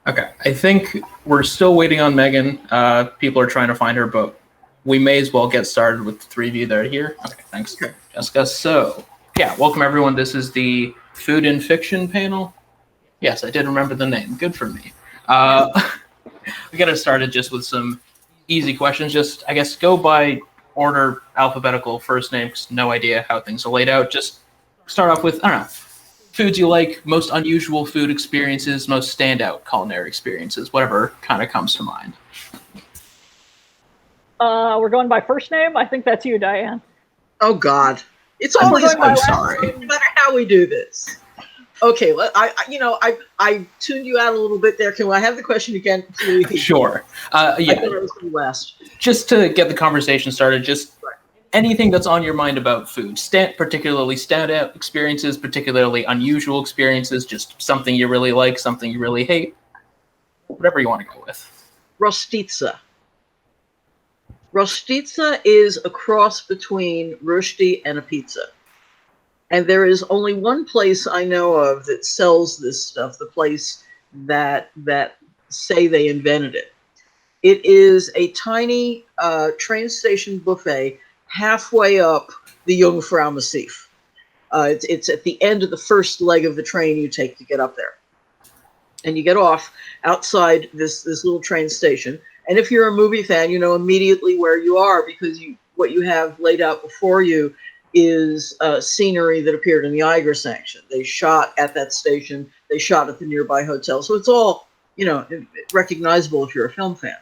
Okay, I think we're still waiting on Megan. People are trying to find her, but we may as well get started with the three of you that are here. Okay, thanks, Jessica. So, yeah, welcome everyone. This is the Food and Fiction panel. Yes, I did remember the name. Good for me. We got to start just with some easy questions. Just, I guess, go by order alphabetical first name, because no idea how things are laid out. Just start off with, I don't know, foods you like, most unusual food experiences, most standout culinary experiences, whatever kind of comes to mind. We're going by first name. I think that's you, Diane. Oh God, it's always. I'm sorry. No matter how we do this. Okay, well, I tuned you out a little bit there. Can I have the question again, please? Sure. Yeah. I thought it was the last. Just to get the conversation started, just anything that's on your mind about food, particularly standout experiences, particularly unusual experiences, just something you really like, something you really hate, whatever you want to go with. Rostitsa. Rostitsa is a cross between rösti and a pizza. And there is only one place I know of that sells this stuff, the place that say they invented it. It is a tiny train station buffet halfway up the Jungfrau Massif. It's at the end of the first leg of the train you take to get up there. And you get off outside this little train station. And if you're a movie fan, you know immediately where you are, because what you have laid out before you is scenery that appeared in the Eiger Sanction. They shot at that station. They shot at the nearby hotel. So it's all, recognizable if you're a film fan.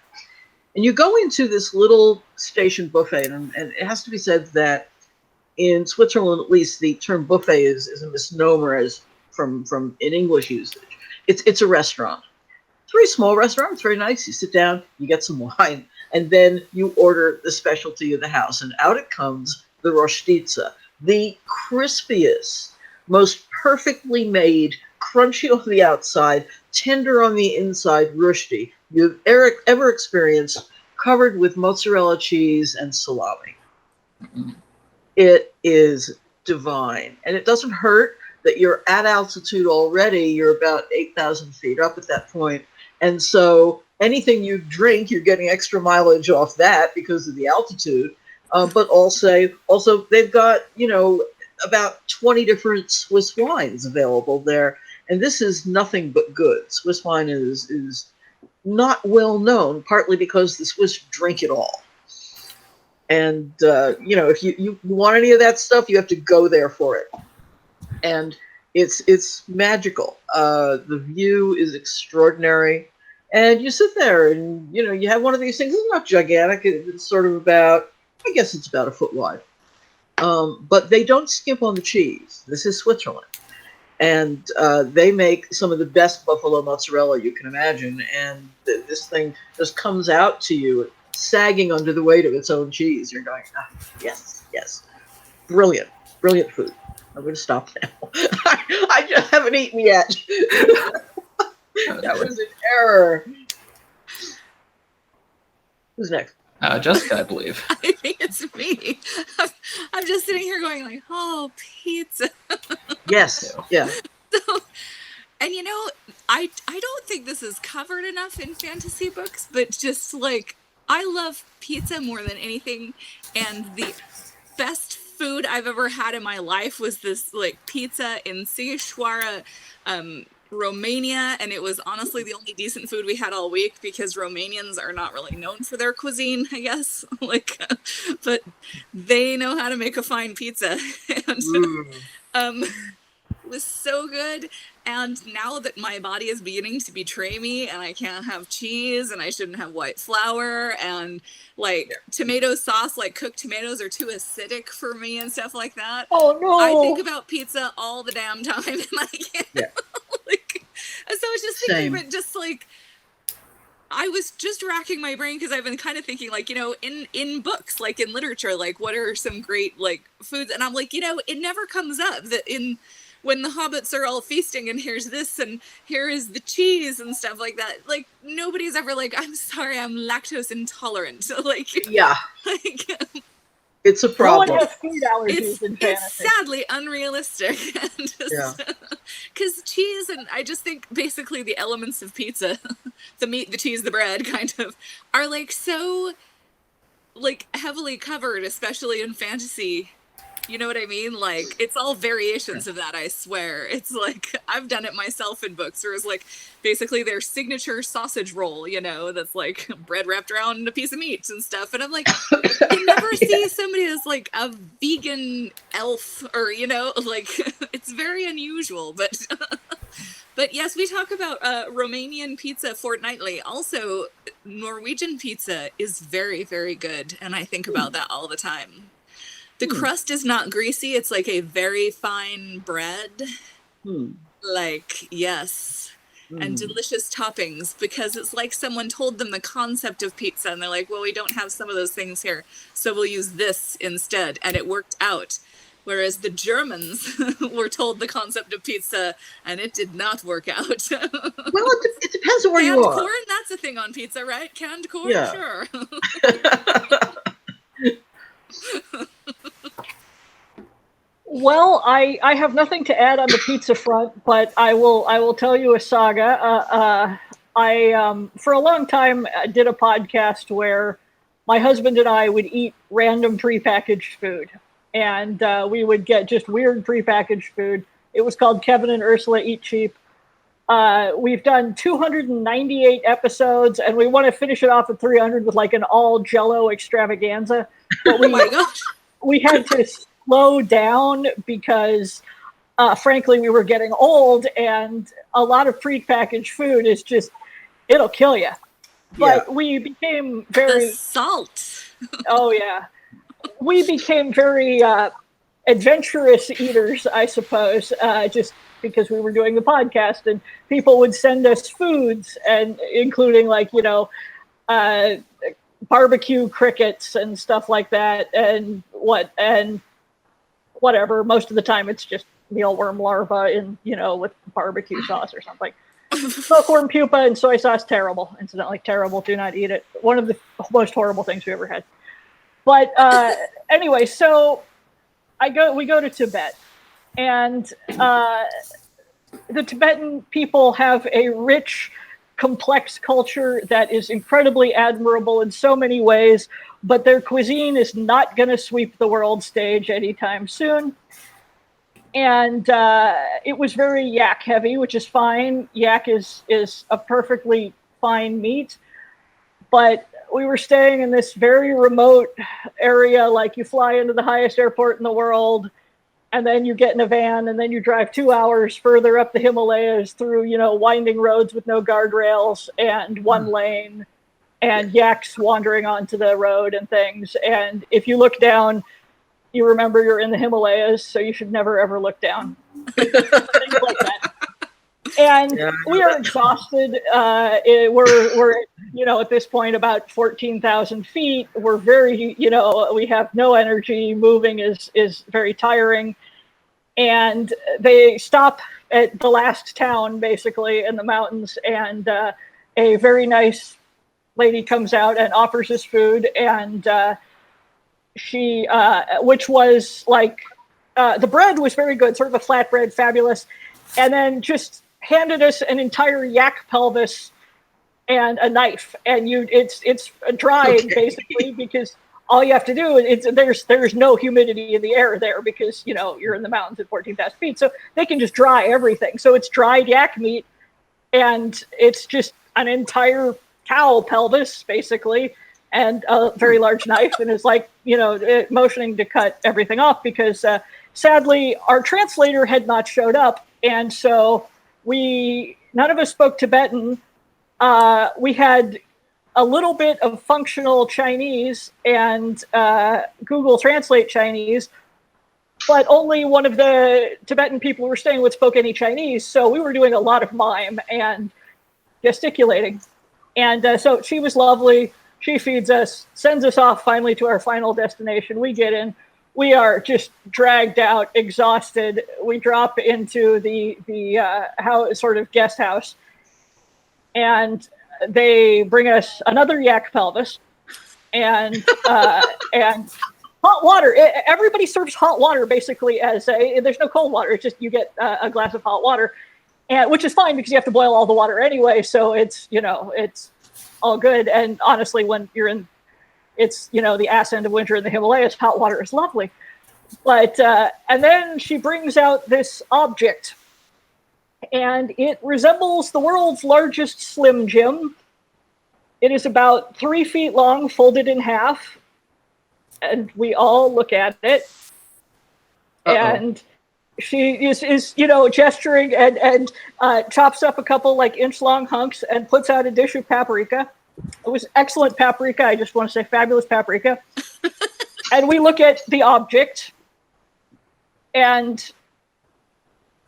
And you go into this little station buffet, and it has to be said that in Switzerland, at least, the term buffet is a misnomer as from in English usage. It's a restaurant. It's a very small restaurant. It's very nice. You sit down, you get some wine, and then you order the specialty of the house. And out it comes the Rostitsa, the crispiest, most perfectly made, crunchy on the outside, tender on the inside rösti you've ever experienced, covered with mozzarella cheese and salami. Mm-hmm. It is divine. And it doesn't hurt that you're at altitude already. You're about 8,000 feet up at that point. And so anything you drink, you're getting extra mileage off that because of the altitude. But also they've got, about 20 different Swiss wines available there. And this is nothing but good. Swiss wine is not well known, partly because the Swiss drink it all. And, if you want any of that stuff, you have to go there for it. And it's magical. The view is extraordinary. And you sit there and, you have one of these things. It's not gigantic. It's sort of about, I guess it's about a foot wide. But they don't skimp on the cheese. This is Switzerland. And they make some of the best buffalo mozzarella you can imagine. And this thing just comes out to you, sagging under the weight of its own cheese. You're going, yes. Brilliant food. I'm going to stop now. I just haven't eaten yet. That was an error. Who's next? Jessica, I believe. I think it's me. I'm just sitting here going like, oh, pizza. Yes. Yeah. So, and I don't think this is covered enough in fantasy books, but just like, I love pizza more than anything. And the best food I've ever had in my life was this like pizza in Sighișoara, Romania, and it was honestly the only decent food we had all week because Romanians are not really known for their cuisine, I guess. But they know how to make a fine pizza. And it was so good. And now that my body is beginning to betray me and I can't have cheese and I shouldn't have white flour and tomato sauce, cooked tomatoes are too acidic for me and stuff like that. Oh no. I think about pizza all the damn time and I can't. Yeah. So I was just thinking, but just I was just racking my brain because I've been kind of thinking in books, in literature, what are some great foods? And I'm it never comes up that when the hobbits are all feasting and here's this and here is the cheese and stuff like that, nobody's ever I'm sorry, I'm lactose intolerant. Yeah. It's a problem. No one has food allergies in fantasy. It's sadly unrealistic. Because cheese cheese, and I just think basically the elements of pizza, the meat, the cheese, the bread, kind of, are like so like heavily covered, especially in fantasy. You know what I mean? Like, it's all variations of that, I swear. It's like, I've done it myself in books, where it's like, basically their signature sausage roll, you know, that's like bread wrapped around a piece of meat and stuff. And I'm like, you never see somebody as like a vegan elf, or, you know, like, it's very unusual. But yes, we talk about Romanian pizza fortnightly. Also, Norwegian pizza is very, very good. And I think about that all the time. The crust is not greasy. It's like a very fine bread. Like, yes. And delicious toppings, because it's like someone told them the concept of pizza and they're like, well, we don't have some of those things here, so we'll use this instead. And it worked out. Whereas the Germans were told the concept of pizza and it did not work out. Well, it depends on where Canned you are. corn, that's a thing on pizza, right? Canned corn, Yeah. sure. Well, I have nothing to add on the pizza front, but I will tell you a saga. I for a long time did a podcast where my husband and I would eat random prepackaged food, and we would get just weird prepackaged food. It was called Kevin and Ursula Eat Cheap. We've done 298 episodes, and we want to finish it off at 300 with like an all Jello extravaganza. But Oh my gosh. we had to slow down because, frankly, we were getting old, and a lot of prepackaged food is just, it'll kill you. But we became very... The salt. Oh, yeah. We became very adventurous eaters, I suppose, just because we were doing the podcast, and people would send us foods, and including, like, you know, barbecue crickets and stuff like that, and whatever. Most of the time it's just mealworm larvae in, you know, with barbecue sauce or something. Milkworm pupa and soy sauce, terrible. Incidentally, terrible. Do not eat it. One of the most horrible things we ever had. But anyway, so we go to Tibet, and the Tibetan people have a rich, complex culture that is incredibly admirable in so many ways, but their cuisine is not going to sweep the world stage anytime soon. And it was very yak heavy, which is fine. Yak is a perfectly fine meat, but we were staying in this very remote area, like you fly into the highest airport in the world, and then you get in a van, and then you drive 2 hours further up the Himalayas through, you know, winding roads with no guardrails and one lane, and yaks wandering onto the road and things. And if you look down, you remember you're in the Himalayas, so you should never, ever look down. Things like that. And we are exhausted. We're you know, at this point about 14,000 feet. We're very, you know, we have no energy. Moving is very tiring. And they stop at the last town, basically, in the mountains. And a very nice lady comes out and offers us food. And she, which was like, the bread was very good, sort of a flatbread, fabulous. And then just handed us an entire yak pelvis and a knife, and it's dried basically, because all you have to do is there's no humidity in the air there, because, you know, you're in the mountains at 14,000 feet, so they can just dry everything. So it's dried yak meat, and it's just an entire cow pelvis basically, and a very large knife, and it's like, you know, motioning to cut everything off, because sadly our translator had not showed up, and so none of us spoke Tibetan. We had a little bit of functional Chinese and Google Translate Chinese, but only one of the Tibetan people we were staying with spoke any Chinese. So we were doing a lot of mime and gesticulating. And so she was lovely. She feeds us, sends us off finally to our final destination. We get in. We are just dragged out, exhausted. We drop into the sort of guest house, and they bring us another yak pelvis and hot water. Everybody serves hot water basically as there's no cold water. It's just you get a glass of hot water, and which is fine because you have to boil all the water anyway. So it's, you know, it's all good. And honestly, when you're in, it's, you know, the ass end of winter in the Himalayas, hot water is lovely. But, and then she brings out this object, and it resembles the world's largest Slim Jim. It is about 3 feet long, folded in half. And we all look at it. And she is, you know, gesturing and chops up a couple like inch-long hunks and puts out a dish of paprika. It was excellent paprika. I just want to say fabulous paprika. And we look at the object, and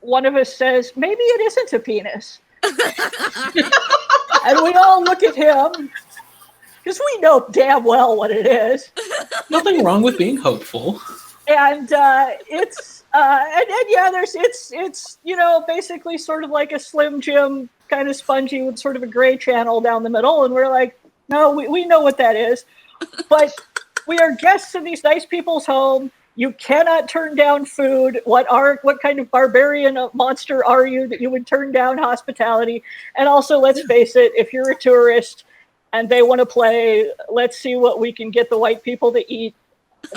one of us says, maybe it isn't a penis. And we all look at him, because we know damn well what it is. Nothing wrong with being hopeful. And it's and yeah, it's you know, basically sort of like a Slim Jim, kind of spongy with sort of a gray channel down the middle. And we're like, no, we know what that is. But we are guests in these nice people's home. You cannot turn down food. What kind of barbarian monster are you that you would turn down hospitality? And also, let's face it, if you're a tourist and they want to play, let's see what we can get the white people to eat,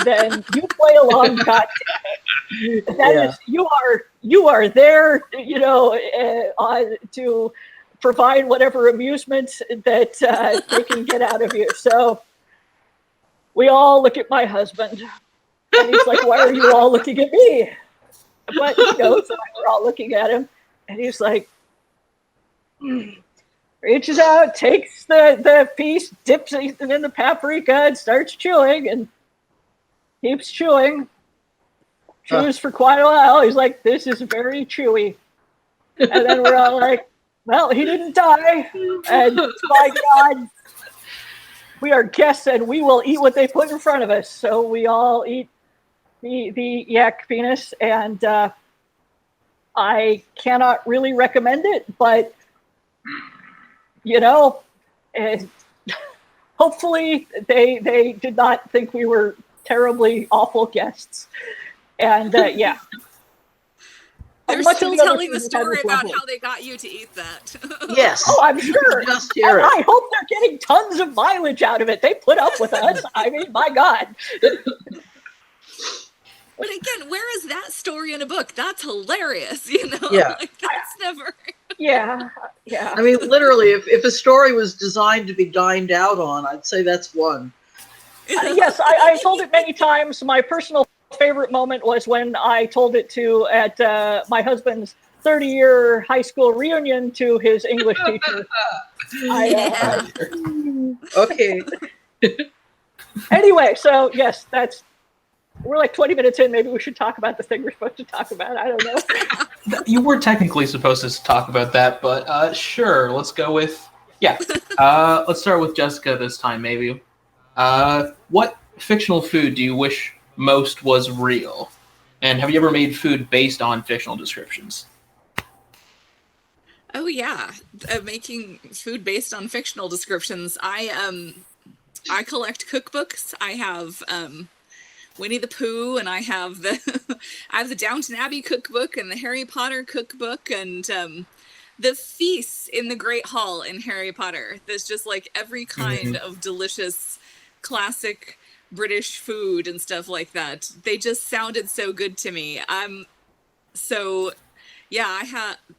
then you play along. God damn it. That is, you are there, you know, to provide whatever amusement that they can get out of you. So we all look at my husband. And he's like, why are you all looking at me? But he knows that we're all looking at him. And he's like, reaches out, takes the piece, dips it in the paprika, and starts chewing, and keeps chewing. Chews for quite a while. He's like, this is very chewy. And then we're all like, well, he didn't die. And my God, we are guests, and we will eat what they put in front of us. So we all eat the yak penis, and I cannot really recommend it, but you know, hopefully they did not think we were terribly awful guests. And yeah, they're still telling the story about how they got you to eat that. Yes. Oh, I'm sure. Just hear And it. I hope they're getting tons of mileage out of it. They put up with us. I mean, my God. But again, where is that story in a book? That's hilarious, you know? Yeah. Like, that's never... Yeah. I mean, literally, if a story was designed to be dined out on, I'd say that's one. Yes, I told it many times. My personal favorite moment was when I told it to at my husband's 30-year high school reunion to his English teacher. Okay. Anyway, so yes, we're like 20 minutes in. Maybe we should talk about the thing we're supposed to talk about. I don't know. You were technically supposed to talk about that, but sure, let's go with, let's start with Jessica this time, maybe. What fictional food do you wish most was real? And have you ever made food based on fictional descriptions? Oh yeah, making food based on fictional descriptions. I collect cookbooks. I have Winnie the Pooh, and I have the Downton Abbey cookbook and the Harry Potter cookbook, and the feasts in the Great Hall in Harry Potter. There's just like every kind of delicious classic British food and stuff like that. They just sounded so good to me. So yeah,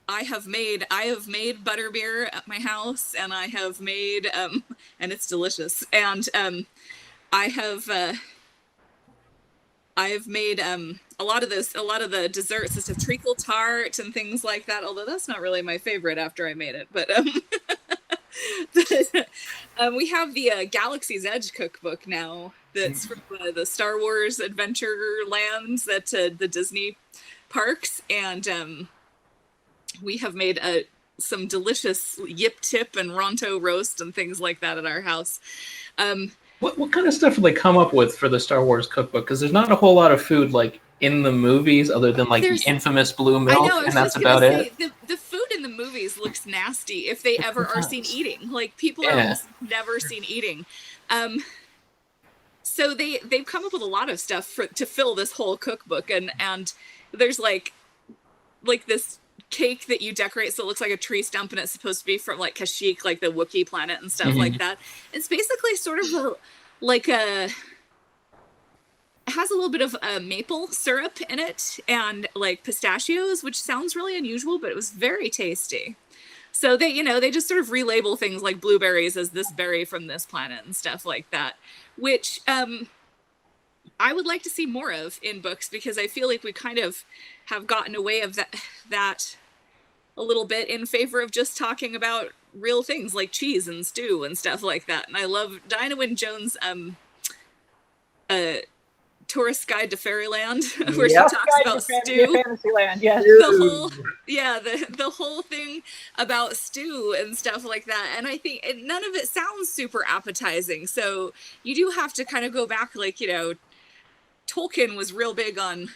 I have made butterbeer at my house, and I have made and it's delicious. And I've made a lot of the desserts, such as treacle tart and things like that, although that's not really my favorite after I made it. But we have the Galaxy's Edge cookbook now. That's from the Star Wars Adventure Lands at the Disney parks, and we have made some delicious yip tip and Ronto roast and things like that at our house. What kind of stuff would they come up with for the Star Wars cookbook? Because there's not a whole lot of food like in the movies, other than like the infamous blue milk, and that's about it. The food in the movies looks nasty if they ever are seen eating. Like, people are almost never seen eating. So they've come up with a lot of stuff to fill this whole cookbook, and there's like this cake that you decorate so it looks like a tree stump, and it's supposed to be from like Kashyyyk, like the Wookiee planet and stuff like that. It's basically sort of it has a little bit of maple syrup in it and like pistachios, which sounds really unusual, but it was very tasty. So they, they just sort of relabel things like blueberries as this berry from this planet and stuff like that, which I would like to see more of in books, because I feel like we kind of have gotten away of that a little bit in favor of just talking about real things like cheese and stew and stuff like that. And I love Diana Wynne Jones' Tourist Guide to Fairyland, where she talks about stew. Fantasyland, yes. The whole thing about stew and stuff like that. And I think none of it sounds super appetizing. So you do have to kind of go back, like, Tolkien was real big on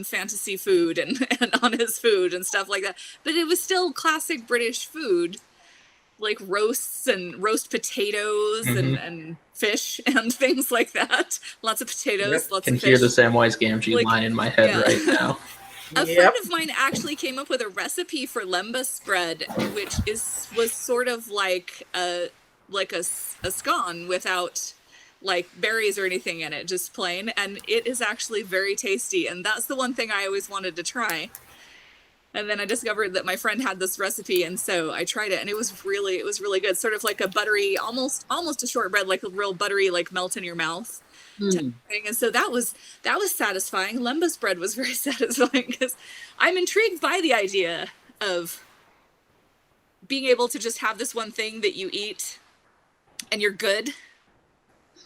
fantasy food and on his food and stuff like that. But it was still classic British food, like roast potatoes and fish and things like that. Lots of potatoes, lots of fish. I can hear the Samwise Gamgee line in my head right now. A friend of mine actually came up with a recipe for lembas bread, which was sort of like a scone without like berries or anything in it, just plain, and it is actually very tasty, and that's the one thing I always wanted to try. And then I discovered that my friend had this recipe, and so I tried it, and it was really good. Sort of like a buttery, almost a shortbread, like a real buttery, like melt in your mouth type thing. And so that was satisfying. Lembas bread was very satisfying, because I'm intrigued by the idea of being able to just have this one thing that you eat and you're good,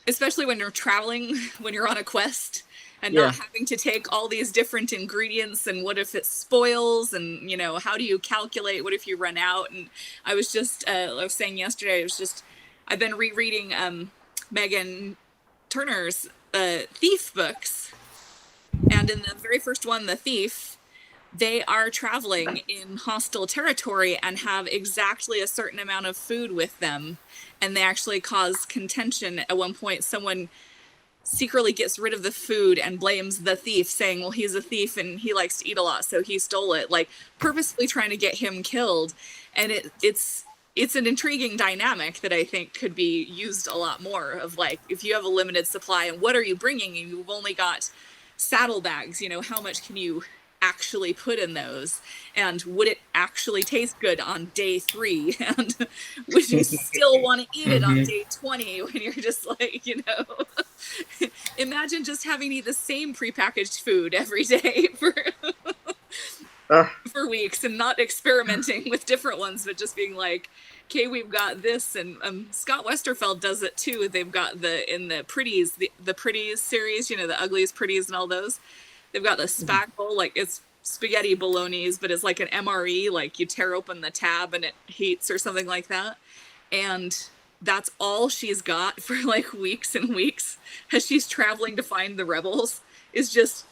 especially when you're traveling, when you're on a quest. And not having to take all these different ingredients, and what if it spoils, and how do you calculate, what if you run out? And I was just I was saying yesterday, I've been rereading Megan Turner's Thief books, and in the very first one, The Thief, they are traveling in hostile territory and have exactly a certain amount of food with them, and they actually cause contention. At one point, someone secretly gets rid of the food and blames the thief, saying, well, he's a thief and he likes to eat a lot, so he stole it, like purposefully trying to get him killed. And it's an intriguing dynamic that I think could be used a lot more, of like, if you have a limited supply and what are you bringing, and you've only got saddlebags, how much can you actually put in those, and would it actually taste good on day 3, and would you still want to eat it on day 20, when you're just like, imagine just having to eat the same prepackaged food every day for weeks, and not experimenting with different ones, but just being like, okay, we've got this. And Scott Westerfeld does it too. They've got in the Pretties, the Pretties series, the Ugliest Pretties and all those. They've got the spackle, like it's spaghetti bolognese, but it's like an MRE, like you tear open the tab and it heats or something like that. And that's all she's got for like weeks and weeks as she's traveling to find the rebels, is just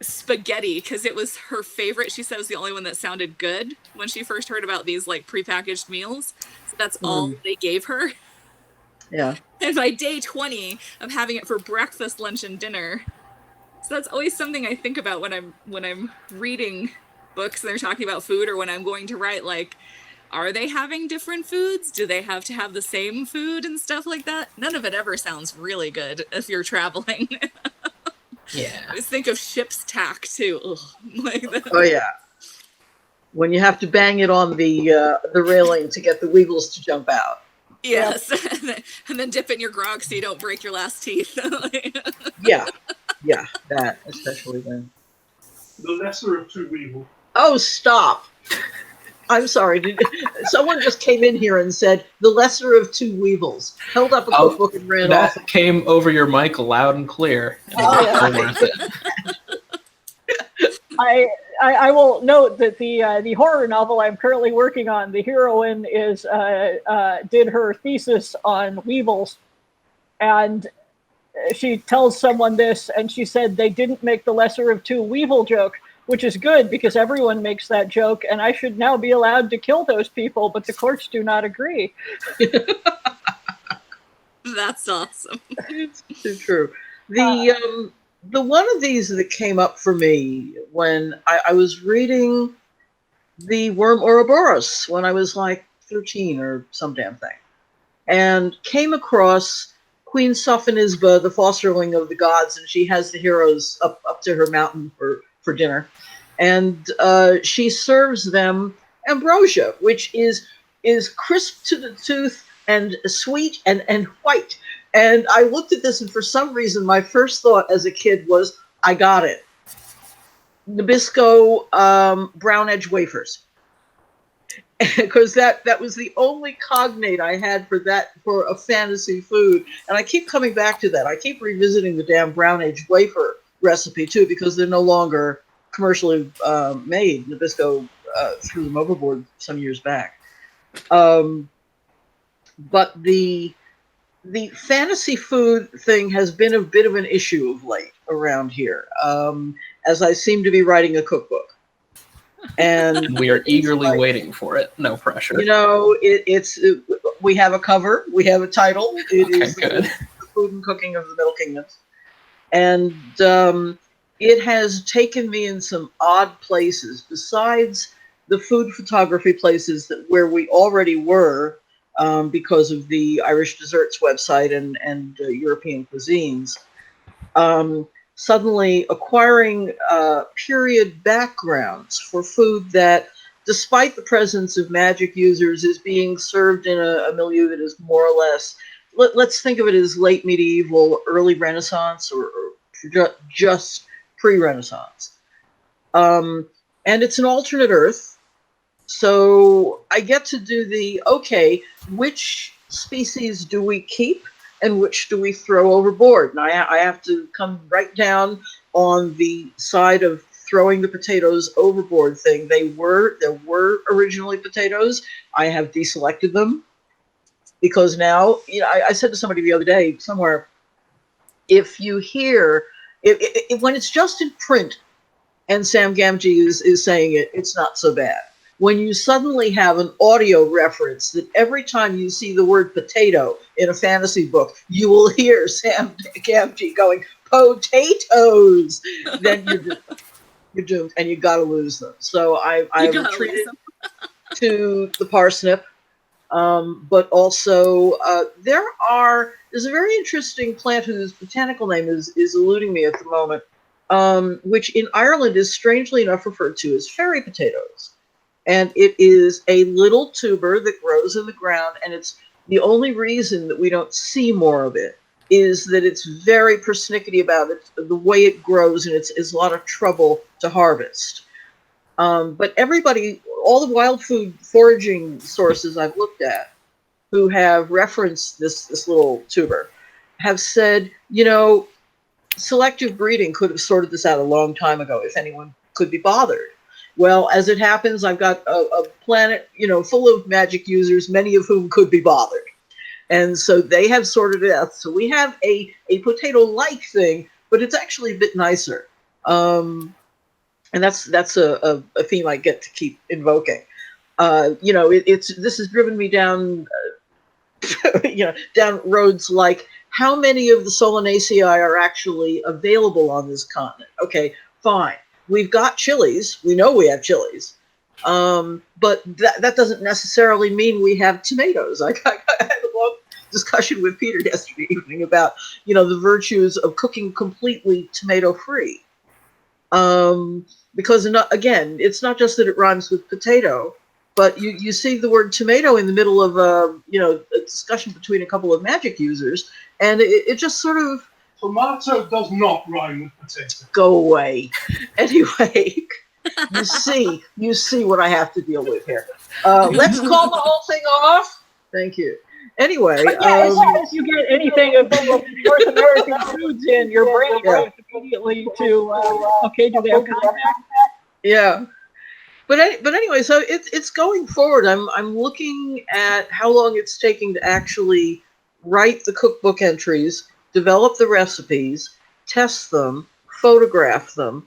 spaghetti, because it was her favorite. She said it was the only one that sounded good when she first heard about these like prepackaged meals. So that's all they gave her. Yeah. And by day 20, I'm having it for breakfast, lunch, and dinner. So that's always something I think about when I'm reading books and they're talking about food, or when I'm going to write, like, are they having different foods? Do they have to have the same food and stuff like that? None of it ever sounds really good if you're traveling. Yeah. I just think of ship's tack too. Ugh. Oh yeah. When you have to bang it on the railing to get the weevils to jump out. Yes. And then dip in your grog so you don't break your last teeth. Yeah, that, especially then. The lesser of two weevils. Oh, stop. I'm sorry. Someone just came in here and said, the lesser of two weevils. Held up a cookbook and ran off. That came over your mic loud and clear. Worth it. I will note that the horror novel I'm currently working on, the heroine did her thesis on weevils, and she tells someone this, and she said they didn't make the lesser of two weevil joke, which is good because everyone makes that joke, and I should now be allowed to kill those people, but the courts do not agree. That's awesome. It's true. The one of these that came up for me when I was reading the worm Ouroboros when I was like 13 or some damn thing, and came across Queen Sophonisba, the fosterling of the gods, and she has the heroes up to her mountain for dinner, and she serves them ambrosia, which is crisp to the tooth and sweet and white. And I looked at this, and for some reason, my first thought as a kid was, I got it. Nabisco brown edge wafers. Because that was the only cognate I had for a fantasy food. And I keep coming back to that. I keep revisiting the damn brown edge wafer recipe, too, because they're no longer commercially made. Nabisco threw them overboard some years back. But the fantasy food thing has been a bit of an issue of late around here, as I seem to be writing a cookbook. And we are eagerly waiting for it. No pressure. You know, we have a cover, we have a title. It is good. The Food and Cooking of the Middle Kingdoms. And it has taken me in some odd places, besides the food photography places where we already were, because of the Irish Desserts website and European cuisines. Suddenly acquiring period backgrounds for food that, despite the presence of magic users, is being served in a milieu that is more or less, let's think of it as late medieval, early Renaissance, or just pre-Renaissance. And it's an alternate Earth. So I get to do okay, which species do we keep and which do we throw overboard? And I have to come right down on the side of throwing the potatoes overboard thing. There were originally potatoes. I have deselected them because now, you know, I said to somebody the other day somewhere, if you hear, when it's just in print and Sam Gamgee is saying it, it's not so bad. When you suddenly have an audio reference that every time you see the word potato in a fantasy book, you will hear Sam Gamgee going, potatoes, then you're doomed, and you got to lose them. So I retreated to the parsnip, but also there's a very interesting plant whose botanical name is eluding me at the moment, which in Ireland is strangely enough referred to as fairy potatoes. And it is a little tuber that grows in the ground, and it's the only reason that we don't see more of it is that it's very persnickety about it, the way it grows, and it's a lot of trouble to harvest. But everybody, all the wild food foraging sources I've looked at who have referenced this little tuber have said, you know, selective breeding could have sorted this out a long time ago if anyone could be bothered. Well, as it happens, I've got a planet, you know, full of magic users, many of whom could be bothered. And so they have sorted it out. So we have a potato-like thing, but it's actually a bit nicer. And that's a theme I get to keep invoking. You know, this has driven me down, you know, down roads like how many of the Solanaceae are actually available on this continent? Okay, fine. We've got chilies. We know we have chilies. But that doesn't necessarily mean we have tomatoes. I had a long discussion with Peter yesterday evening about, you know, the virtues of cooking completely tomato-free. Because, again, it's not just that it rhymes with potato, but you see the word tomato in the middle of a discussion between a couple of magic users, and it just sort of... Tomato does not rhyme with potato. Go away. Anyway, you see what I have to deal with here. Let's call the whole thing off. Thank you. Anyway, as soon as you get anything of North American foods in, your brain goes immediately to okay, do they have contact? Yeah. But anyway, so it's going forward. I'm looking at how long it's taking to actually write the cookbook entries, develop the recipes, test them, photograph them.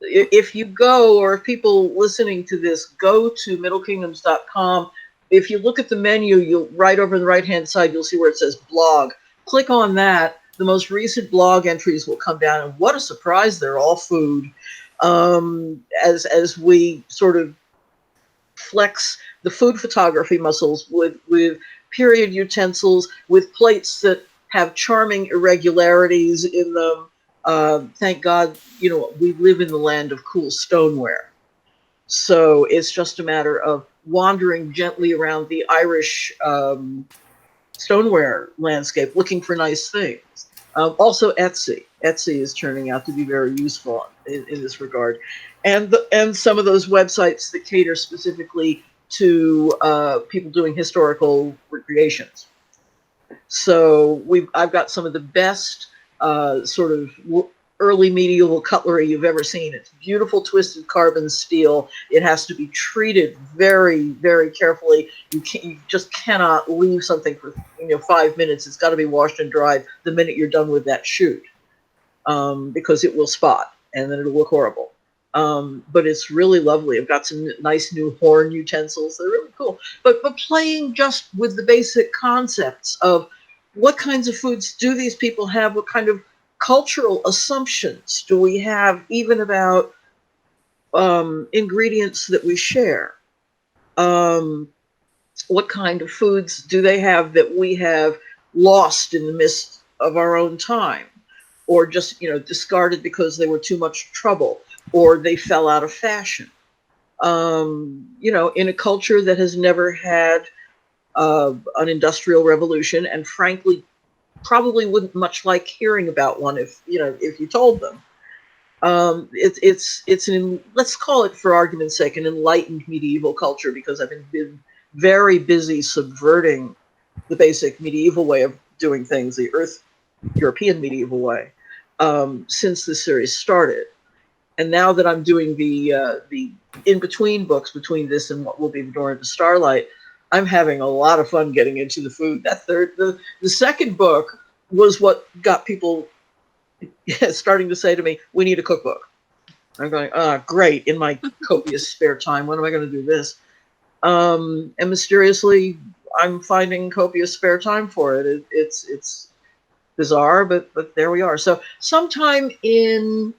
If you go, or if people listening to this go to middlekingdoms.com, if you look at the menu, you'll right over on the right-hand side, you'll see where it says blog. Click on that. The most recent blog entries will come down, and what a surprise, they're all food. as we sort of flex the food photography muscles with period utensils, with plates that have charming irregularities in them. Thank God, we live in the land of cool stoneware. So it's just a matter of wandering gently around the Irish stoneware landscape, looking for nice things. Also, Etsy. Etsy is turning out to be very useful in this regard, and some of those websites that cater specifically to people doing historical recreations. So I've got some of the best sort of early medieval cutlery you've ever seen. It's beautiful twisted carbon steel. It has to be treated very, very carefully. You just cannot leave something for 5 minutes. It's got to be washed and dried the minute you're done with that shoot, because it will spot and then it'll look horrible. But it's really lovely. I've got some nice new horn utensils. They're really cool. But playing just with the basic concepts of what kinds of foods do these people have? What kind of cultural assumptions do we have even about ingredients that we share? What kind of foods do they have that we have lost in the midst of our own time, or just discarded because they were too much trouble, or they fell out of fashion? In a culture that has never had an industrial revolution, and frankly probably wouldn't much like hearing about one if you told them. It's an, let's call it for argument's sake, an enlightened medieval culture, because I've been very busy subverting the basic medieval way of doing things, the European medieval way, since the series started. And now that I'm doing the in-between books between this and what will be Door into Starlight, I'm having a lot of fun getting into the food. The second book was what got people starting to say to me, we need a cookbook. I'm going, great, in my copious spare time, when am I going to do this? And mysteriously, I'm finding copious spare time for it. It's bizarre, but there we are. So sometime in,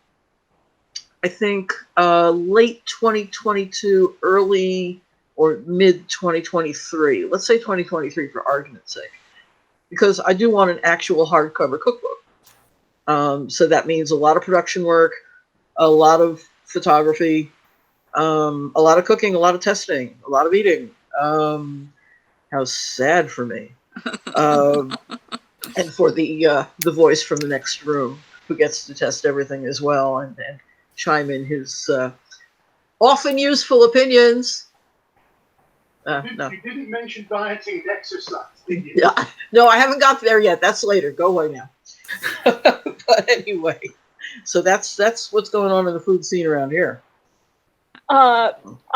I think, late 2022, early or mid 2023, let's say 2023 for argument's sake, because I do want an actual hardcover cookbook. So that means a lot of production work, a lot of photography, a lot of cooking, a lot of testing, a lot of eating. How sad for me. And for the voice from the next room, who gets to test everything as well and chime in his often useful opinions. No. You didn't mention dieting and exercise, did you? Yeah, no, I haven't got there yet. That's later. Go away now. But anyway, so that's what's going on in the food scene around here. I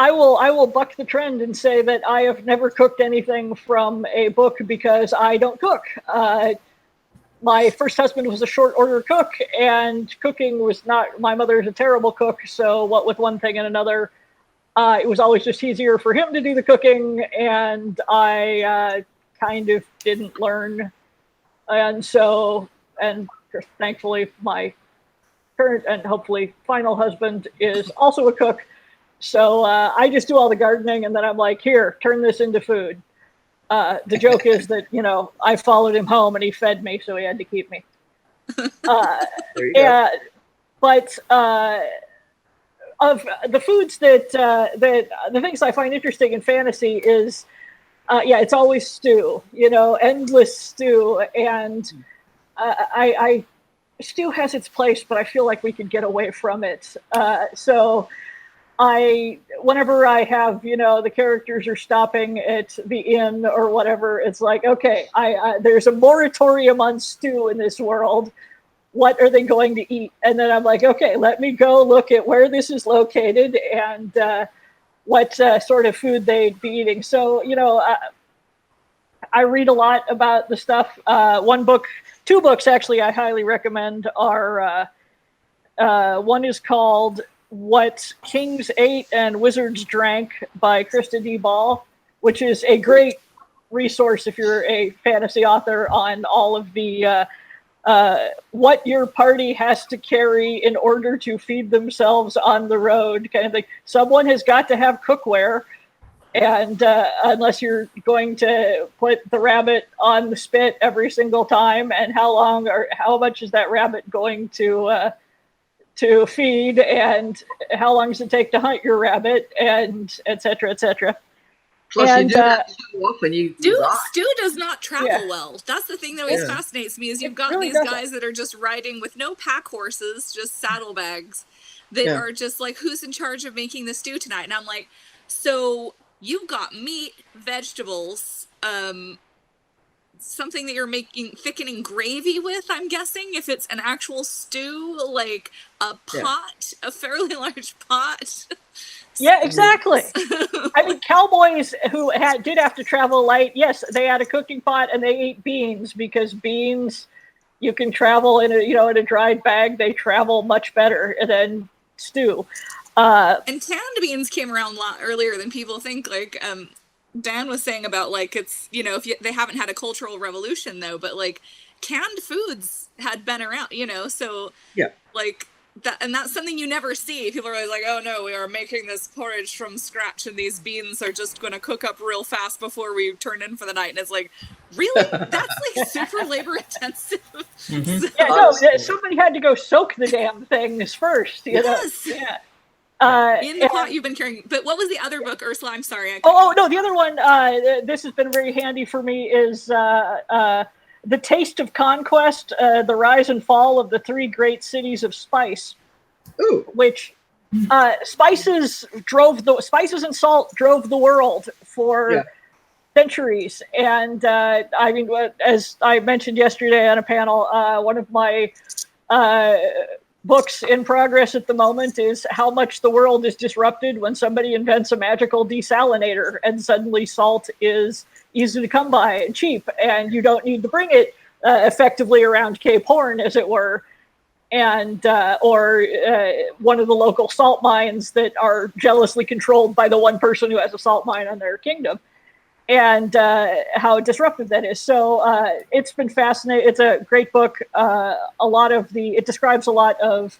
will buck the trend and say that I have never cooked anything from a book because I don't cook. My first husband was a short order cook, and cooking was not. My mother is a terrible cook, so what with one thing and another, it was always just easier for him to do the cooking, and I kind of didn't learn. And so, and thankfully, my current and hopefully final husband is also a cook. So I just do all the gardening, and then I'm like, here, turn this into food. The joke is that, I followed him home and he fed me, so he had to keep me. Yeah, but of the foods that the things I find interesting in fantasy is, it's always stew, endless stew. And I stew has its place, but I feel like we could get away from it. So whenever I have, the characters are stopping at the inn or whatever, it's like, okay, there's a moratorium on stew in this world. What are they going to eat? And then I'm like, okay, let me go look at where this is located and what sort of food they'd be eating. So, I read a lot about the stuff. Two books actually I highly recommend are, one is called What Kings Ate and Wizards Drank by Krista D. Ball, which is a great resource if you're a fantasy author on all of the what your party has to carry in order to feed themselves on the road, kind of thing. Someone has got to have cookware, and unless you're going to put the rabbit on the spit every single time, and how much is that rabbit going to feed, and how long does it take to hunt your rabbit, and et cetera, et cetera. Plus, And, you do that so often, you die. Stu does not travel well. That's the thing that always fascinates me, is you've got really these doesn't. guys that are just riding with no pack horses, just saddlebags, that are just like, who's in charge of making the stew tonight? And I'm like, so you've got meat, vegetables, something that you're making thickening gravy with, I'm guessing, if it's an actual stew, like a pot, a fairly large pot. Yeah, exactly. I mean, cowboys who did have to travel light, yes, they had a cooking pot and they ate beans, because beans, you can travel in a dried bag. They travel much better than stew. And canned beans came around a lot earlier than people think. Like Dan was saying about, like, it's, they haven't had a cultural revolution though, but like canned foods had been around, so like. And that's something you never see. People are always like, oh no, we are making this porridge from scratch and these beans are just going to cook up real fast before we turn in for the night. And it's like, really? That's like super labor intensive. Mm-hmm. Yeah, no, somebody had to go soak the damn things first. Yes. Yeah. In the pot you've been carrying. But what was the other book, Ursula? I'm sorry. No, the other one, this has been very handy for me, is The Taste of Conquest, The Rise and Fall of the Three Great Cities of Spice. Ooh. Which spices and salt drove the world for centuries. And I mean, as I mentioned yesterday on a panel, one of my books in progress at the moment is how much the world is disrupted when somebody invents a magical desalinator, and suddenly salt is easy to come by and cheap, and you don't need to bring it effectively around Cape Horn, as it were, and or one of the local salt mines that are jealously controlled by the one person who has a salt mine on their kingdom, and how disruptive that is. So it's been fascinating. It's a great book. It describes a lot of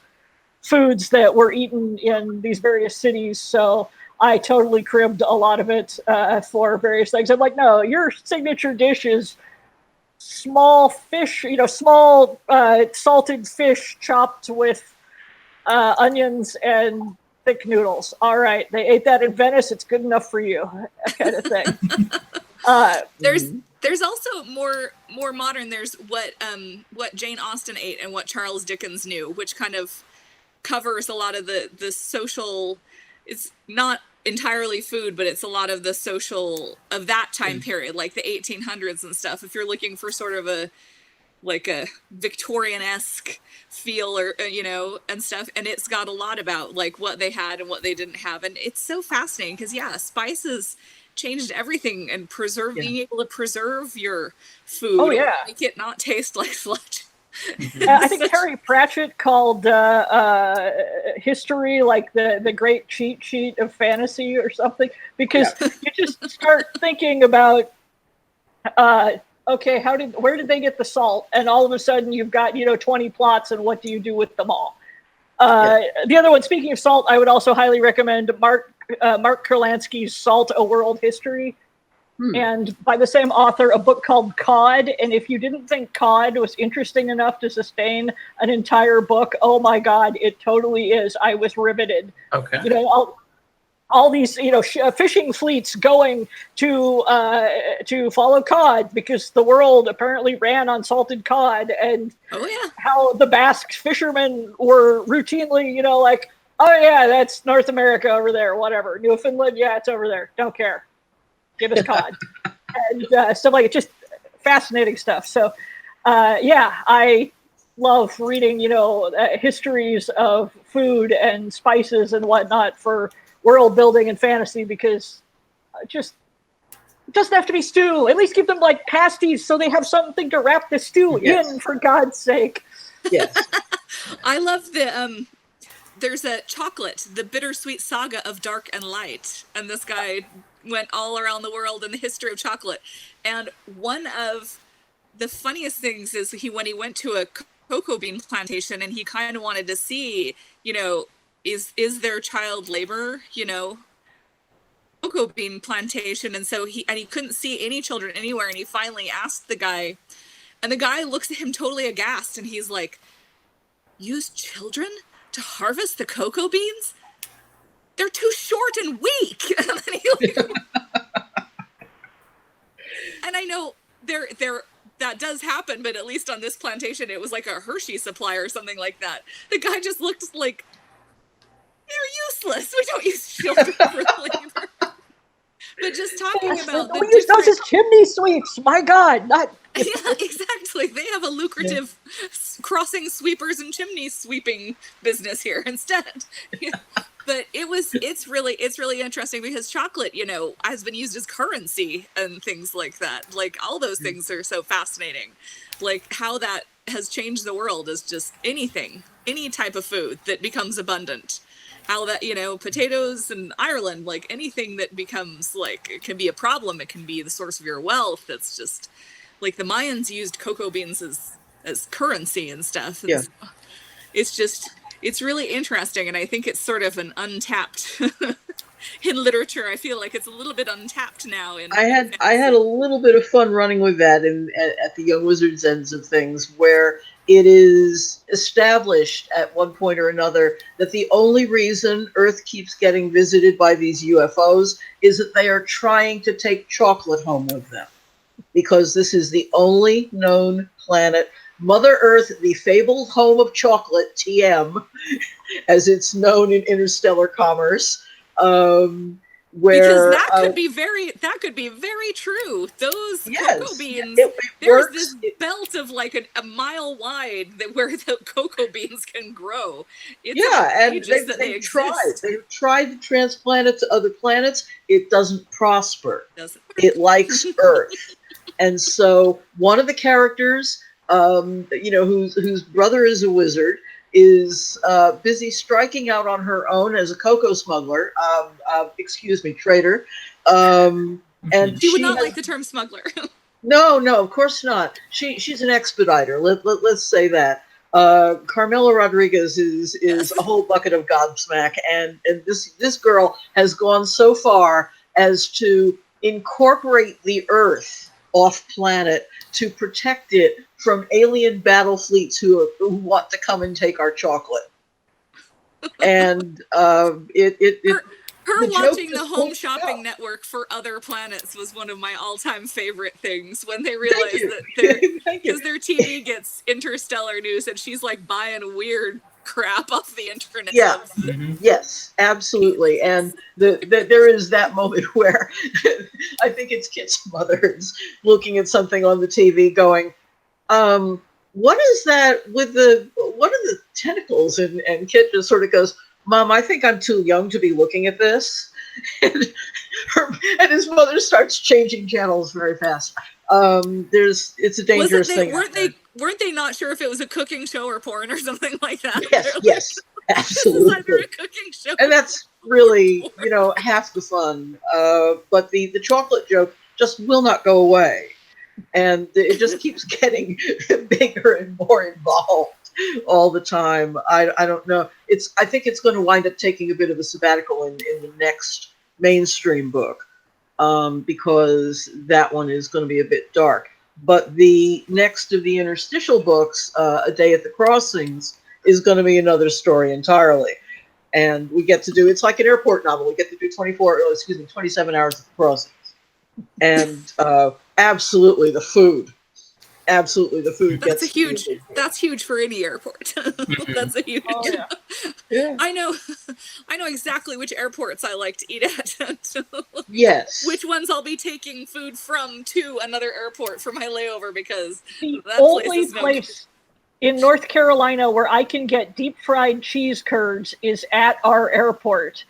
foods that were eaten in these various cities. So I totally cribbed a lot of it for various things. I'm like, no, your signature dish is small fish, small salted fish chopped with onions and thick noodles. All right, they ate that in Venice. It's good enough for you, that kind of thing. There's also more modern. There's what Jane Austen ate and what Charles Dickens knew, which kind of covers a lot of the social. It's not entirely food, but it's a lot of the social of that time period, like the 1800s and stuff. If you're looking for sort of a Victorian-esque feel, or and stuff, and it's got a lot about like what they had and what they didn't have, and it's so fascinating because spices changed everything, and being able to preserve your food, make it not taste like sludge. I think Terry Pratchett called history like the great cheat sheet of fantasy or something, because you just start thinking about okay, where did they get the salt, and all of a sudden you've got 20 plots, and what do you do with them all? The other one, speaking of salt, I would also highly recommend Mark Kurlansky's Salt: A World History. And by the same author, a book called Cod. And if you didn't think Cod was interesting enough to sustain an entire book, oh my God, it totally is. I was riveted. Okay. All these, fishing fleets going to follow cod, because the world apparently ran on salted cod, and how the Basque fishermen were routinely, like, oh yeah, that's North America over there, whatever. Newfoundland, yeah, it's over there. Don't care. Give us cod. And stuff like it, just fascinating stuff. So, I love reading, histories of food and spices and whatnot for world building and fantasy, because it doesn't have to be stew. At least give them like pasties so they have something to wrap the stew in, for God's sake. Yes. I love the there's a chocolate, The Bittersweet Saga of Dark and Light, and this guy went all around the world in the history of chocolate, and one of the funniest things is when he went to a cocoa bean plantation and he kind of wanted to see, you know, is there child labor, you know, cocoa bean plantation, and so he couldn't see any children anywhere, and he finally asked the guy, and the guy looks at him totally aghast, and he's like, use children to harvest the cocoa beans? They're too short and weak. And then he like, and I know there that does happen, but at least on this plantation it was like a Hershey supply or something like that. The guy just looked like, they're useless. We don't use children for labor. But just talking about we use those as chimney sweeps. My God, not. Yeah, exactly. They have a lucrative crossing sweepers and chimney sweeping business here instead. Yeah. But it's really interesting because chocolate, you know, has been used as currency and things like that. Like all those things are so fascinating. Like how that has changed the world is just anything, any type of food that becomes abundant. How that, you know, potatoes in Ireland, like anything that becomes like, it can be a problem. It can be the source of your wealth. It's just like the Mayans used cocoa beans as currency and stuff. Yeah. It's really interesting. And I think it's sort of an untapped in literature. I feel like it's a little bit untapped now. I had a little bit of fun running with that at the Young Wizards ends of things, where it is established at one point or another that the only reason Earth keeps getting visited by these UFOs is that they are trying to take chocolate home with them, because this is the only known planet. Mother Earth, the fabled home of chocolate, TM, as it's known in interstellar commerce. Where because that could be very true. Those cocoa beans, it there's works. this belt of like a mile wide where the cocoa beans can grow. It's they've tried to transplant it to other planets. It doesn't prosper. It likes Earth. And so one of the characters, you know, whose brother is a wizard, is busy striking out on her own as a cocoa smuggler. Excuse me, trader. And she would not like the term smuggler. No, of course not. She's an expediter. Let's say that. Carmela Rodriguez is a whole bucket of gobsmack, and this girl has gone so far as to incorporate the Earth off planet to protect it from alien battle fleets who want to come and take our chocolate. And her watching the Home Shopping Network for other planets was one of my all-time favorite things, when they realized that because their TV gets interstellar news and she's like buying weird crap off the internet. Yeah. Yes, absolutely. And there is that moment where I think it's Kit's mother's looking at something on the TV going, what is that with what are the tentacles? And Kit just sort of goes, Mom, I think I'm too young to be looking at this. And his mother starts changing channels very fast. It's a dangerous thing. Weren't they not sure if it was a cooking show or porn or something like that? Yes, absolutely. This is either a cooking show, and that's really, you know, half the fun. But the chocolate joke just will not go away, and it just keeps getting bigger and more involved all the time. I don't know. I think it's going to wind up taking a bit of a sabbatical in the next mainstream book, because that one is going to be a bit dark. But the next of the interstitial books, A Day at the Crossings, is going to be another story entirely. And we get to do, it's like an airport novel. We get to do 27 hours at the crossings. And absolutely the food. That's huge for any airport. That's a huge. Oh, yeah. I know exactly which airports I like to eat at. Yes. Which ones I'll be taking food from to another airport for my layover, because the that only place in North Carolina where I can get deep fried cheese curds is at our airport.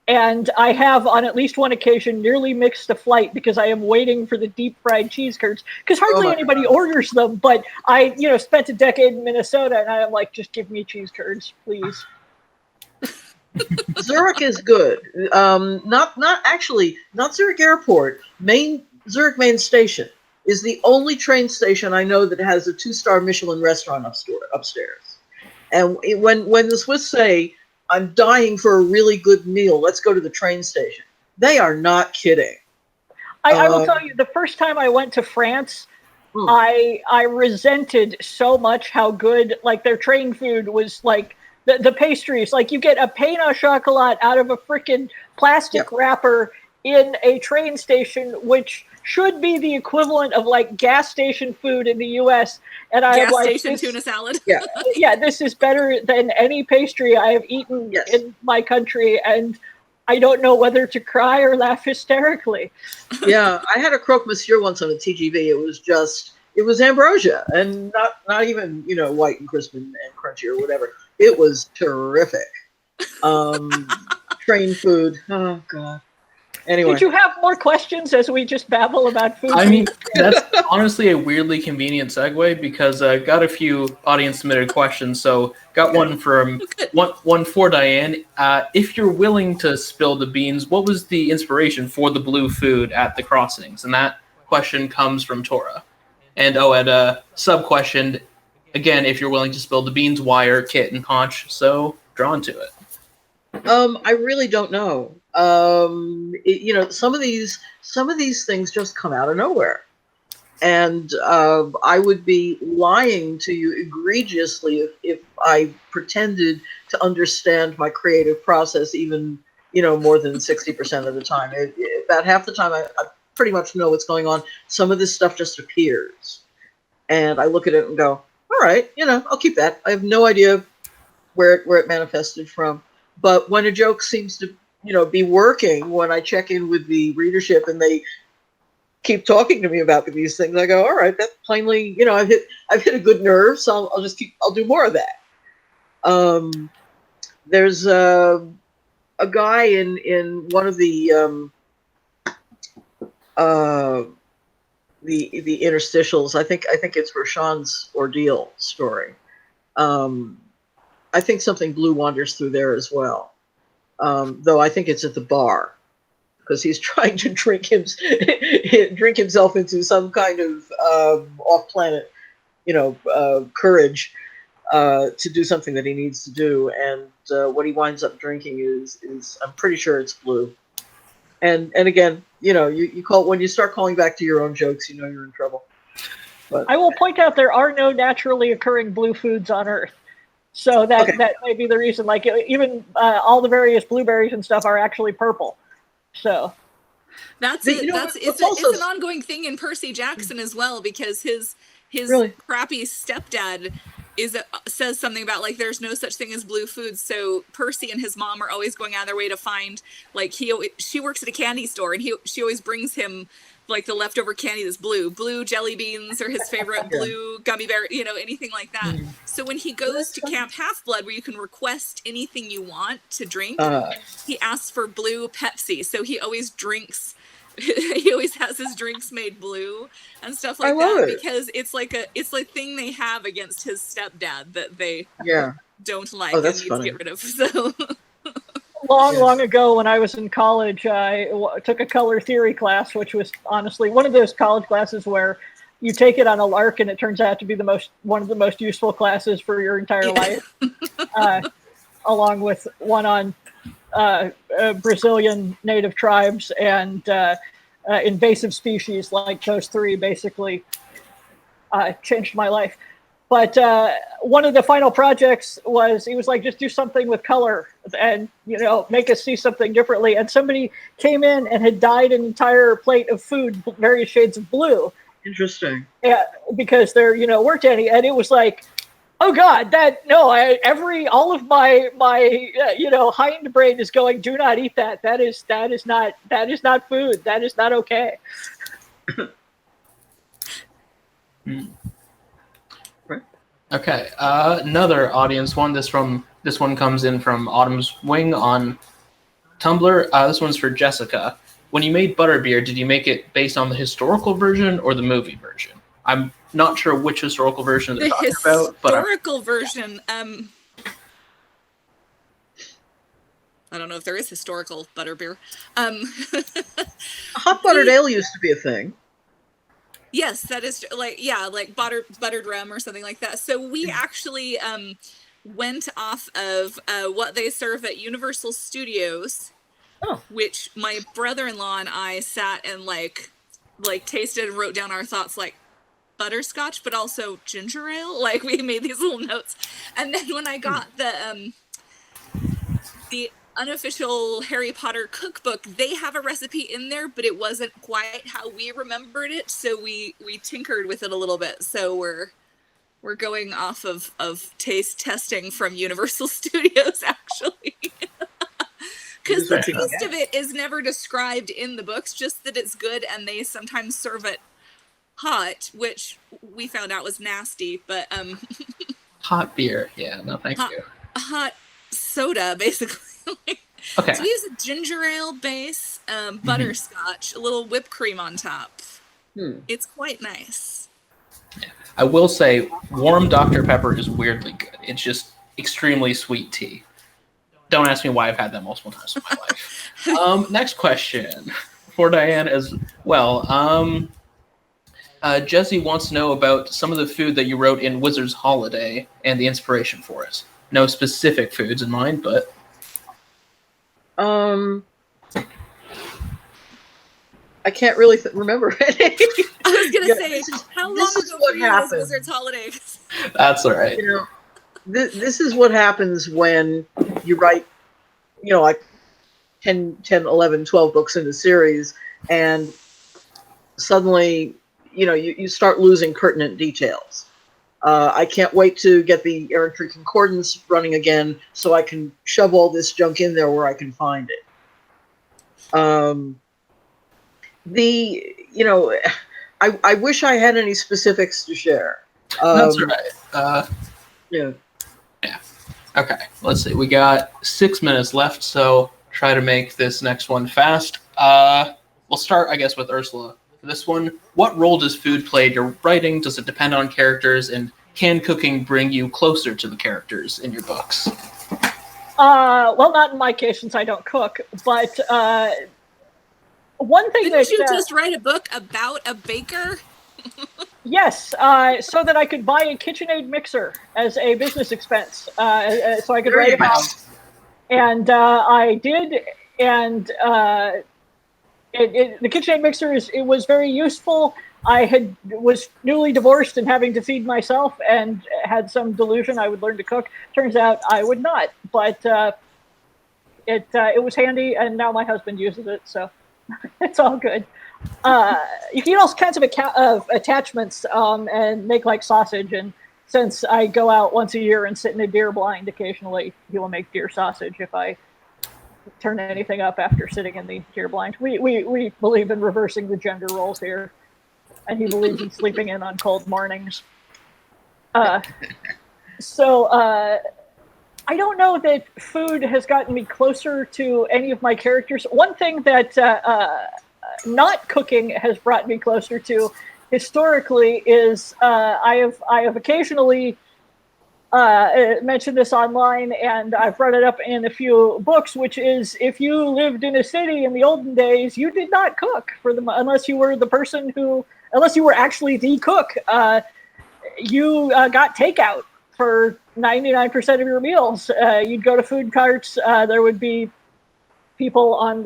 And I have, on at least one occasion, nearly mixed a flight because I am waiting for the deep fried cheese curds, because hardly anybody orders them. But I, spent a decade in Minnesota, and I'm like, just give me cheese curds, please. Zurich is good. Not Zurich Airport. Zurich Main Station. is the only train station I know that has a 2-star Michelin restaurant upstairs. And when the Swiss say, I'm dying for a really good meal, let's go to the train station, they are not kidding. I will tell you, the first time I went to France, I resented so much how good, like, their train food was, like, the pastries. Like, you get a pain au chocolat out of a freaking plastic wrapper in a train station, which should be the equivalent of, like, gas station food in the U.S. And I gas like, station tuna salad. Yeah, this is better than any pastry I have eaten in my country, and I don't know whether to cry or laugh hysterically. Yeah, I had a croque monsieur once on a TGV. It was ambrosia, and not even, you know, white and crisp and crunchy or whatever. It was terrific. Train food. Oh God. Anyway. Did you have more questions as we just babble about food? I mean, that's honestly a weirdly convenient segue, because I got a few audience submitted questions. So got one from one for Diane. If you're willing to spill the beans, what was the inspiration for the blue food at the Crossings? And that question comes from Tora. And sub questioned again, if you're willing to spill the beans, why are Kit and Conch so drawn to it? I really don't know. You know, some of these things just come out of nowhere, and I would be lying to you egregiously if I pretended to understand my creative process, even, you know, more than 60% of the time. About half the time, I pretty much know what's going on. Some of this stuff just appears, and I look at it and go, "All right, you know, I'll keep that." I have no idea where it manifested from. But when a joke seems to, you know, be working, when I check in with the readership and they keep talking to me about these things, I go, all right, that's plainly, you know, I've hit a good nerve, so I'll do more of that. There's a guy in one of the interstitials. I think it's Rashawn's ordeal story. I think something blue wanders through there as well, though I think it's at the bar, because he's trying to drink himself into some kind of off-planet, you know, courage to do something that he needs to do, and what he winds up drinking is I'm pretty sure it's blue. And again, you know, you call, when you start calling back to your own jokes, you know you're in trouble. But I will point out there are no naturally occurring blue foods on Earth. So that may be the reason. Like, even all the various blueberries and stuff are actually purple. So it's an ongoing thing in Percy Jackson as well, because his really? crappy stepdad says something about, like, there's no such thing as blue foods. So Percy and his mom are always going out of their way to find, like, she works at a candy store, and she always brings him, like, the leftover candy that's blue jelly beans, or his favorite blue gummy bear, you know, anything like that. So when he goes to Camp Half-Blood, where you can request anything you want to drink, he asks for blue Pepsi. So he always drinks, he always has his drinks made blue and stuff like that, because it's like a thing they have against his stepdad that they don't like and need to get rid of. So long ago, when I was in college, I took a color theory class, which was honestly one of those college classes where you take it on a lark and it turns out to be one of the most useful classes for your entire life, along with one on Brazilian native tribes and invasive species. Like, those three basically changed my life. But one of the final projects was, he was like, just do something with color and, you know, make us see something differently. And somebody came in and had dyed an entire plate of food various shades of blue. Interesting. Yeah, because there, you know, weren't any. And it was like, oh God, all of my you know, hindbrain is going, do not eat that. That is not food. That is not okay. Okay, another audience one. This one comes in from Autumn's Wing on Tumblr. This one's for Jessica. When you made Butterbeer, did you make it based on the historical version or the movie version? I'm not sure which historical version they're talking about. The historical version. I don't know if there is historical Butterbeer. Hot buttered ale used to be a thing. Yes, that is like buttered rum or something like that. So we actually went off of what they serve at Universal Studios, which my brother-in-law and I sat and like tasted and wrote down our thoughts, like butterscotch, but also ginger ale. Like we made these little notes, and then when I got the unofficial Harry Potter cookbook, they have a recipe in there, but it wasn't quite how we remembered it, so we tinkered with it a little bit. So we're going off of taste testing from Universal Studios, actually. Because the taste of it is never described in the books, just that it's good, and they sometimes serve it hot, which we found out was nasty, but Hot beer. Yeah, no thank you. Hot soda, basically. Okay. So we use a ginger ale base, butterscotch, a little whipped cream on top. It's quite nice. Yeah. I will say, warm Dr. Pepper is weirdly good. It's just extremely sweet tea. Don't ask me why I've had that multiple times in my life. Next question for Diane as well. Jesse wants to know about some of the food that you wrote in Wizard's Holiday and the inspiration for it. No specific foods in mind, but... I can't really remember it. I was going to say, how long ago was Wizard's Holiday? That's all right. You know, this is what happens when you write, you know, like 10, 11, 12 books in a series, and suddenly, you know, you start losing pertinent details. I can't wait to get the Errantry Concordance running again so I can shove all this junk in there where I can find it. You know, I wish I had any specifics to share. That's all right. Yeah. Yeah. Okay, let's see. We got 6 minutes left, so try to make this next one fast. We'll start, I guess, with Ursula. For this one, what role does food play in your writing? Does it depend on characters? And can cooking bring you closer to the characters in your books? Well, not in my case since I don't cook, but one thing Didn't you just write a book about a baker? Yes, so that I could buy a KitchenAid mixer as a business expense, so I could write about. And I did, and the KitchenAid mixer was very useful. I was newly divorced and having to feed myself, and had some delusion I would learn to cook. Turns out I would not, but it was handy, and now my husband uses it, so it's all good. You can eat all kinds of attachments and make like sausage. And since I go out once a year and sit in a deer blind, occasionally he will make deer sausage if I turn anything up after sitting in the deer blind. We believe in reversing the gender roles here, and he believes in sleeping in on cold mornings. So I don't know that food has gotten me closer to any of my characters. One thing that not cooking has brought me closer to historically is I have occasionally mentioned this online, and I've brought it up in a few books, which is if you lived in a city in the olden days, you did not cook unless you were actually the cook. You got takeout for 99% of your meals. You'd go to food carts. There would be people on,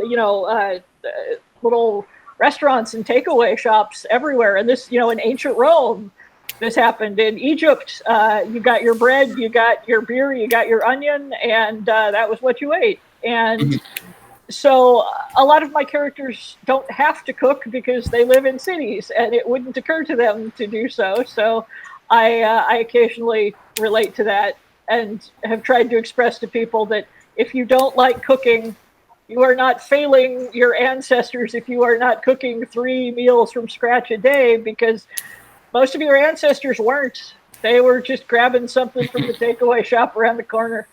little restaurants and takeaway shops everywhere. And this, in ancient Rome, this happened. In Egypt, you got your bread, you got your beer, you got your onion, and that was what you ate. And so a lot of my characters don't have to cook because they live in cities, and it wouldn't occur to them to do so. So I occasionally relate to that and have tried to express to people that if you don't like cooking, you are not failing your ancestors if you are not cooking 3 meals from scratch a day, because most of your ancestors weren't. They were just grabbing something from the takeaway shop around the corner.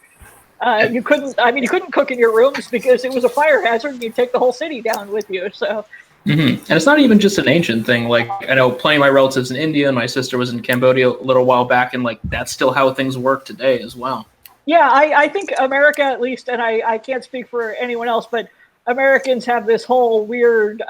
You couldn't cook in your rooms because it was a fire hazard and you'd take the whole city down with you. So. And it's not even just an ancient thing. Like, I know plenty of my relatives in India, and my sister was in Cambodia a little while back, and like that's still how things work today as well. Yeah, I think America, at least, and I can't speak for anyone else, but Americans have this whole weird,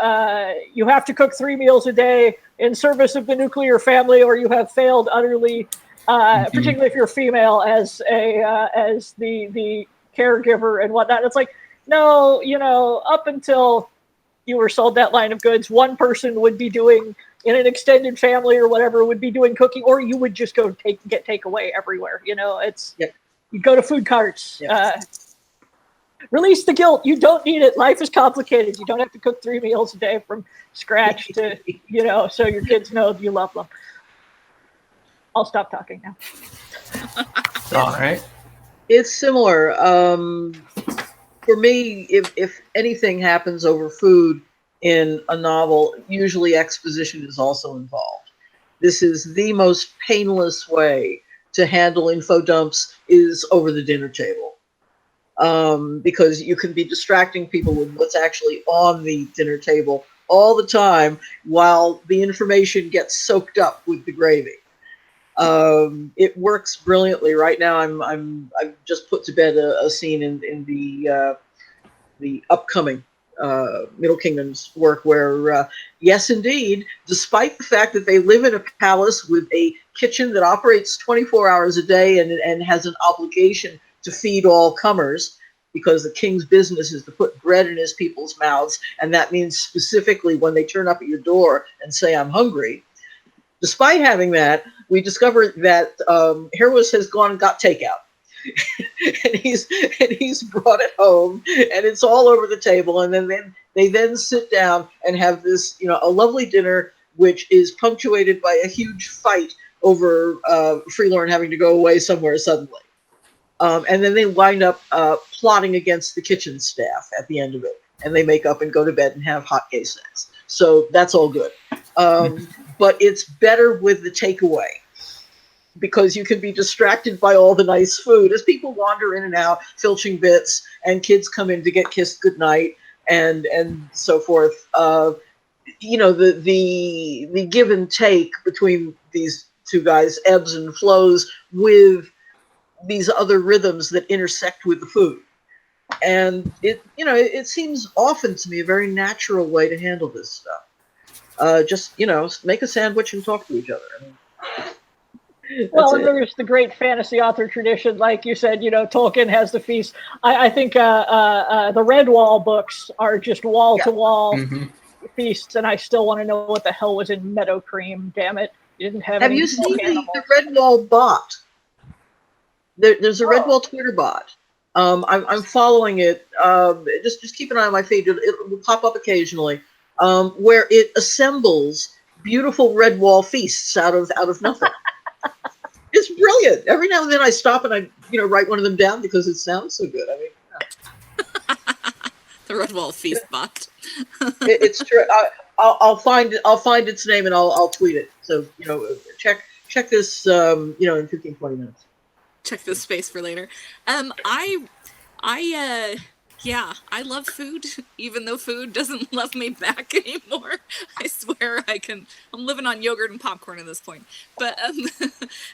you have to cook 3 meals a day in service of the nuclear family, or you have failed utterly, particularly if you're female, as the caregiver and whatnot. It's like, no, up until you were sold that line of goods, one person would be doing, in an extended family or whatever, would be doing cooking, or you would just go get takeaway everywhere. It's, you go to food carts. Yep. Release the guilt. You don't need it. Life is complicated. You don't have to cook 3 meals a day from scratch to, so your kids know you love them. I'll stop talking now. All right. It's similar. For me, if anything happens over food in a novel, usually exposition is also involved. This is the most painless way to handle info dumps is over the dinner table. Because you can be distracting people with what's actually on the dinner table all the time while the information gets soaked up with the gravy. It works brilliantly. Right now, I've just put to bed a scene in the upcoming Middle Kingdom's work where, yes, indeed, despite the fact that they live in a palace with a kitchen that operates 24 hours a day and has an obligation to feed all comers, because the king's business is to put bread in his people's mouths, and that means specifically when they turn up at your door and say, I'm hungry. Despite having that, we discovered that Herwas has gone and got takeout. and he's brought it home, and it's all over the table, and then they sit down and have this, a lovely dinner, which is punctuated by a huge fight over Freelorn having to go away somewhere suddenly. And then they wind up plotting against the kitchen staff at the end of it. And they make up and go to bed and have hot gay sex. So that's all good. But it's better with the takeaway, because you can be distracted by all the nice food as people wander in and out, filching bits, and kids come in to get kissed goodnight and so forth. The give and take between these two guys ebbs and flows with these other rhythms that intersect with the food. And it seems often to me a very natural way to handle this stuff. Just make a sandwich and talk to each other. Well, and there's the great fantasy author tradition, like you said. Tolkien has the feast. I think the Redwall books are just wall to wall feasts, and I still want to know what the hell was in Meadow Cream. Damn it, you didn't have. Have you seen the Redwall bot? There's a Redwall Twitter bot. I'm following it. Just keep an eye on my feed. It will pop up occasionally, where it assembles beautiful Redwall feasts out of nothing. It's brilliant. Every now and then I stop and I write one of them down because it sounds so good. I mean, the Redwall feast bot. It's true. I'll find its name and I'll tweet it. So check this. In 15-20 minutes. Check this space for later. I love food, even though food doesn't love me back anymore. I swear I'm living on yogurt and popcorn at this point. But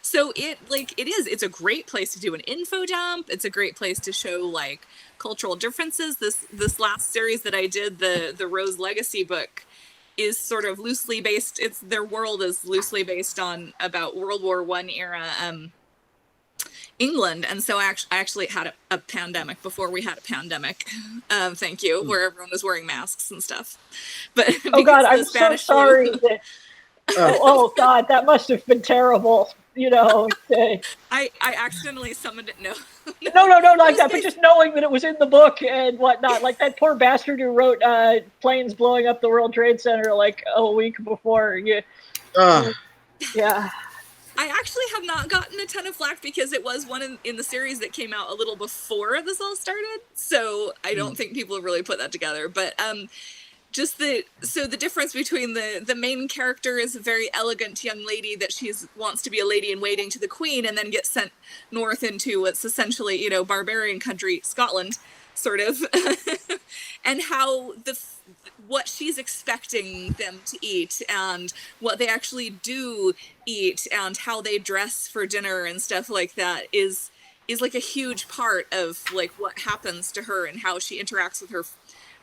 so it's a great place to do an info dump. It's a great place to show cultural differences. This last series that I did, the Rose Legacy book, is sort of loosely based. Their world is loosely based on about World War I era England, and so I actually had a pandemic before we had a pandemic. Thank you, where everyone was wearing masks and stuff. But oh God, I'm so sorry. Oh God, that must have been terrible. I accidentally summoned it. No, like that. But just knowing that it was in the book and whatnot, like that poor bastard who wrote "Planes Blowing Up the World Trade Center" a week before. Yeah. I actually have not gotten a ton of flack because it was one in the series that came out a little before this all started. So I don't think people have really put that together. But the difference between the main character is a very elegant young lady that wants to be a lady in waiting to the Queen, and then gets sent north into what's essentially, barbarian country, Scotland, sort of, and how what she's expecting them to eat and what they actually do eat and how they dress for dinner and stuff like that is a huge part of what happens to her and how she interacts with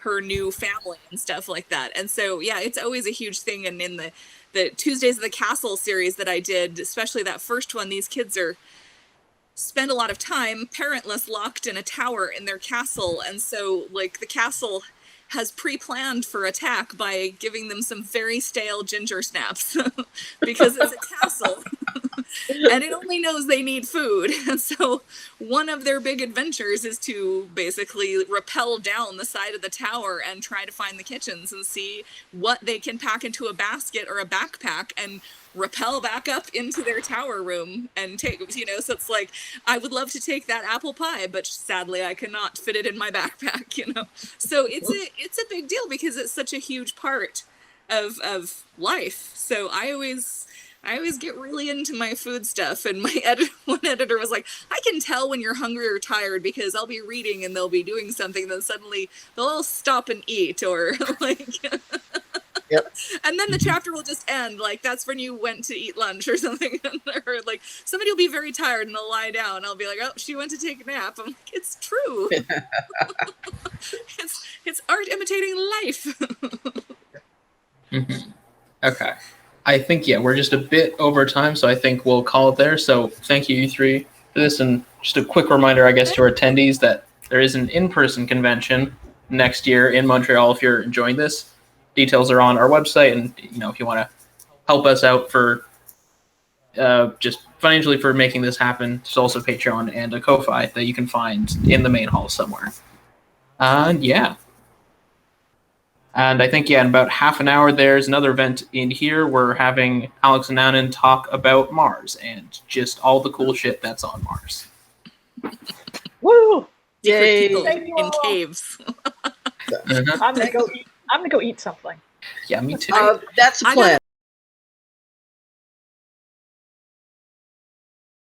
her new family and stuff like that. And so, yeah, it's always a huge thing. And in the Tuesdays of the Castle series that I did, especially that first one, these kids spend a lot of time parentless, locked in a tower in their castle. And so, like, the castle has pre-planned for attack by giving them some very stale ginger snaps because it's a castle and it only knows they need food. And so one of their big adventures is to basically rappel down the side of the tower and try to find the kitchens and see what they can pack into a basket or a backpack and rappel back up into their tower room and take, so it's like, I would love to take that apple pie, but sadly I cannot fit it in my backpack, So it's a big deal because it's such a huge part of life. So I always get really into my food stuff, and one editor was like, I can tell when you're hungry or tired because I'll be reading and they'll be doing something, then suddenly they'll all stop and eat, or like Yep. And then the chapter will just end, like, that's when you went to eat lunch or something. Or, like, somebody will be very tired and they'll lie down. I'll be like, oh, she went to take a nap. I'm like, it's true. It's art imitating life. Mm-hmm. Okay. I think, we're just a bit over time, so I think we'll call it there. So thank you three for this. And just a quick reminder, I guess, to our attendees that there is an in-person convention next year in Montreal if you're enjoying this. Details are on our website, and if you want to help us out for just financially for making this happen, there's also Patreon and a Ko-Fi that you can find in the main hall somewhere. And I think in about half an hour there's another event in here. We're having Alex and Annan talk about Mars and just all the cool shit that's on Mars. Woo! Yay! In caves. Mm-hmm. I'm gonna go eat something. Yeah, me too. That's a plan.